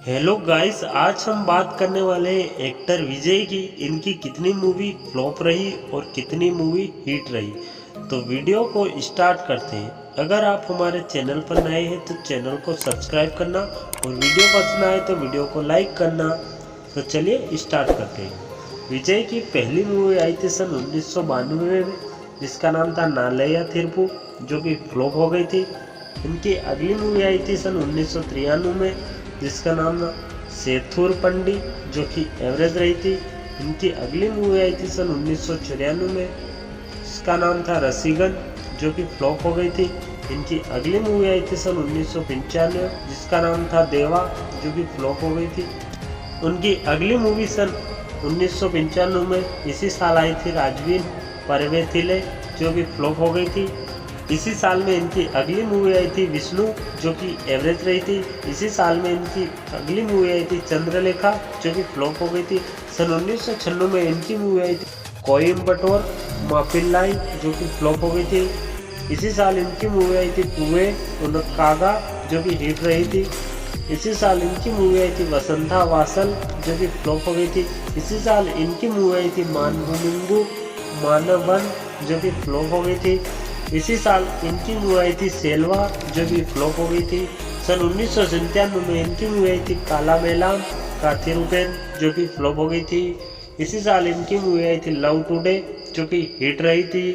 Hello guys, आज हम बात करने वाले हैं एक्टर विजय की। इनकी कितनी मूवी फ्लॉप रही और कितनी मूवी हिट रही। तो वीडियो को स्टार्ट करते हैं। अगर आप हमारे चैनल पर नए हैं तो चैनल को सब्सक्राइब करना और वीडियो पसंद आए तो वीडियो को लाइक करना। तो चलिए स्टार्ट करते हैं। विजय की पहली मूवी आई थी सन 1992 में, जिसका नाम था नालैया थिरुपु, जो कि फ्लॉप हो गई थी। इनकी अगली मूवी आई थी सन 1993 में, जिसका नाम था सेथुर पंडी, जो कि एवरेज रही थी। इनकी अगली मूवी आई थी सन 1994 में, जिसका नाम था रसीगन, जो कि फ्लॉप हो गई थी। इनकी अगली मूवी आई थी सन 1995, जिसका नाम था देवा, जो कि फ्लॉप हो गई थी। उनकी अगली मूवी सन 1995 में इसी साल आई थी राजवीर परवेथिले, जो कि फ्लॉप हो गई थी। इसी साल में इनकी अगली मूवी आई थी विष्णु, जो कि एवरेज रही थी। इसी साल में इनकी अगली मूवी आई थी चंद्रलेखा, जो कि फ्लॉप हो गई थी। सन 1996 में इनकी मूवी आई थी कोयम्बटोर मापिल्लाई, जो कि फ्लॉप हो गई थी। इसी साल इनकी मूवी आई थी पुवे उनकागा, जो कि हिट रही थी। इसी साल इनकी मूवी आई थी वसंता वासल, जो कि फ्लॉप हो गई थी। इसी साल इनकी मूवी आई थी मानगुमुंगु मानवन, जो कि फ्लॉप हो गई थी। इसी साल इनकी मूवी आई थी सेल्वा, जो कि फ्लॉप हो गई थी। सन 1997 में इनकी मूवी आई थी काला मेलाम काथिरुपेन, जो कि फ्लॉप हो गई थी। इसी साल इनकी मूवी आई थी लव टुडे, जो कि हिट रही थी।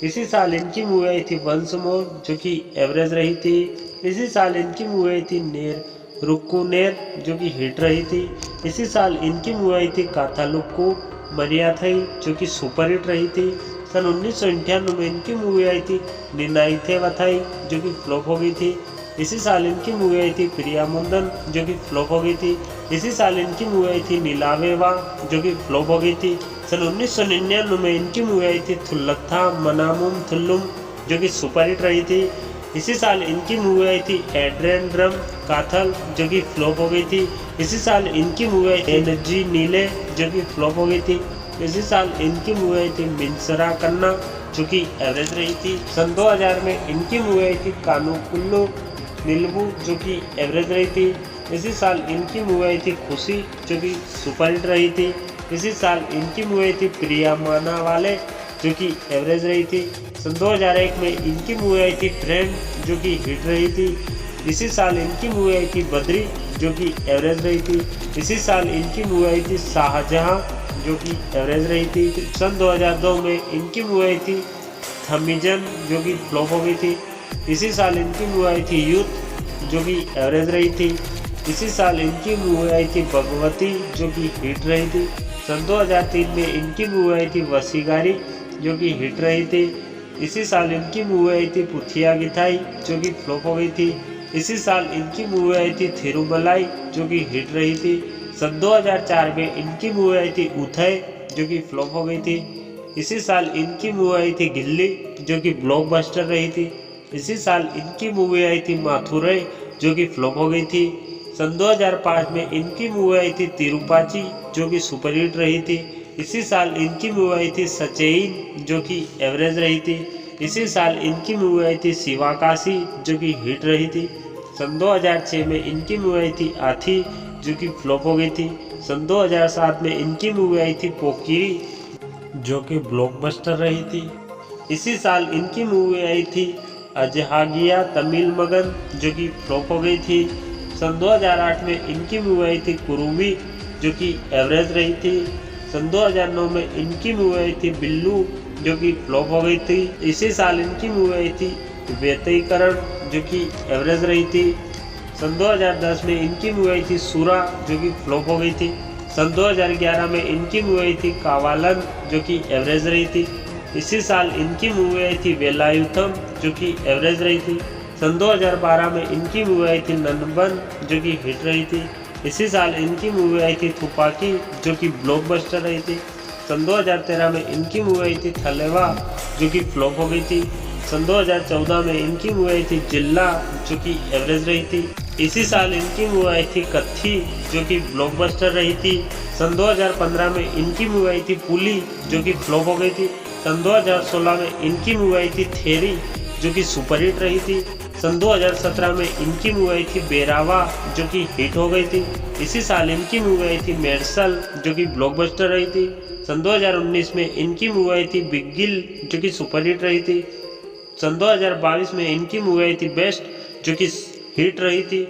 इसी साल इनकी मूवी आई थी वंस मोर, जो कि एवरेज रही थी। इसी साल इनकी मूवी आई थी नेर रुक्कू नेर, जो कि हिट रही थी। इसी साल इनकी मूवी आई थी काथालुक्कू मरियाथई, जो कि सुपर हिट रही थी। सन 1998 में इनकी मूवी आई थी निनाइथे वथाई, जो कि फ्लॉप हो गई थी। इसी साल इनकी मूवी आई थी प्रिया मुंदन, जो कि फ्लॉप हो गई थी। इसी साल इनकी मूवी आई थी नीलावेवा, जो कि फ्लॉप हो गई थी। सन 1999 में इनकी मूवी आई थी थुल्लथा मनामुम थुल्लुम, जो कि सुपर हिट रही थी। इसी साल इनकी मूवी आई थी एड्रेन ड्रम काथल, जो कि फ्लॉप हो गई थी। इसी साल इनकी मूवी आई एनर्जी नीले, जो कि फ्लॉप हो गई थी। इसी साल इनकी मूवी आई थी मिंसरा कन्ना, जो कि एवरेज रही थी। सन 2000 में इनकी मूवी आई थी कानुकुल्लू नीलबू, जो कि एवरेज रही थी। इसी साल इनकी मूवी आई थी खुशी, जो कि सुपर हिट रही थी। इसी साल इनकी मूवी आई थी प्रिया माना वाले, जो कि एवरेज रही थी। सन 2001 में इनकी मूवी आई थी फ्रेंड, जो कि हिट रही थी। इसी साल इनकी मूवी आई थी बद्री, जो कि एवरेज रही थी। इसी साल इनकी मूवी आई थी शाहजहां, जो कि एवरेज रही थी। सन 2002 में इनकी मूवी आई थी थमिजन, जो कि फ्लॉप हो गई थी। इसी साल इनकी मूवी आई थी यूथ, जो कि एवरेज रही थी। इसी साल इनकी मूवी आई थी भगवती, जो कि हिट रही थी। सन 2003 में इनकी मूवी आई थी वसीगारी, जो कि हिट रही थी। इसी साल इनकी मूवी आई थी पुथिया गिथाई, जो कि फ्लॉप हो गई थी। इसी साल इनकी मूवी आई थी थिरुमलाई, जो कि हिट रही थी। सन 2004 में इनकी मूवी आई थी उथय, जो कि फ्लॉप हो गई थी। इसी साल इनकी मूवी आई थी गिल्ली, जो कि ब्लॉकबस्टर रही थी। इसी साल इनकी मूवी आई थी माथुरई, जो कि फ्लॉप हो गई थी। सन 2005 में इनकी मूवी आई थी तिरुपाची, जो कि सुपर हिट रही थी। इसी साल इनकी मूवी आई थी सचेइन, जो कि एवरेज रही थी। इसी साल इनकी मूवी आई थी शिवाकाशी, जो कि हिट रही थी। सन 2006 में इनकी मूवी आई थी आथी, जो कि फ्लॉप हो गई थी। सन 2007 में इनकी मूवी आई थी पोकिरी, जो कि ब्लॉकबस्टर रही थी। इसी साल इनकी मूवी आई थी अजहागिया तमिल मगन, जो कि फ्लॉप हो गई थी। सन 2008 में इनकी मूवी आई थी कुरुवी, जो कि एवरेज रही थी। सन 2009 में इनकी मूवी आई थी बिल्लू, जो कि फ्लॉप हो गई थी। इसी साल इनकी मूवी आई थी व्यतीकरण, जो कि एवरेज रही थी। सन 2010 में इनकी मूवी आई थी सुरा, जो कि फ्लॉप हो गई थी। सन 2011 में इनकी मूवी आई थी कावालन, जो कि एवरेज रही थी। इसी साल इनकी मूवी आई थी वेलायुथम, जो कि एवरेज रही थी। सन 2012 में इनकी मूवी आई थी ननबन, जो कि हिट रही थी। इसी साल इनकी मूवी आई थी थुपाकी, जो कि ब्लॉकबस्टर रही थी। सन 2013 में इनकी मूवी आई थी थलेवा, जो कि फ्लॉप हो गई थी। सन 2014 में इनकी मूवी आई थी जिल्ला, जो कि एवरेज रही थी। इसी साल इनकी मूवी आई थी कत्थी, जो कि ब्लॉकबस्टर रही थी। सन 2015 में इनकी मूवी आई थी पुली, जो कि फ्लॉप हो गई थी। सन 2016 में इनकी मूवी आई थी थेरी, जो कि सुपर हिट रही थी। सन 2017 में इनकी मूवी आई थी बेरावा, जो कि हिट हो गई थी। इसी साल इनकी मूवी आई थी मेरसल, जो कि ब्लॉकबस्टर रही थी। सन 2019 में इनकी मूवी आई थी बिग गिल, जो कि सुपरहिट रही थी। सन 2022 में इनकी मूवी आई थी बेस्ट, जो कि हिट रही थी।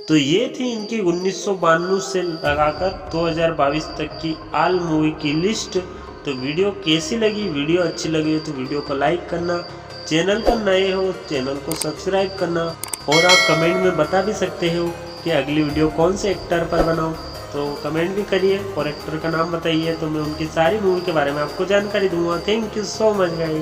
तो ये थी इनकी 1992 से लगाकर 2022 तक की ऑल मूवी की लिस्ट। तो वीडियो कैसी लगी? वीडियो अच्छी लगी तो वीडियो को लाइक करना, चैनल पर नए हो चैनल को सब्सक्राइब करना, और आप कमेंट में बता भी सकते हो कि अगली वीडियो कौन से एक्टर पर बनाऊं। तो कमेंट भी करिए और एक्टर का नाम बताइए, तो मैं उनकी सारी मूवी के बारे में आपको जानकारी दूंगा। Thank you so much guys.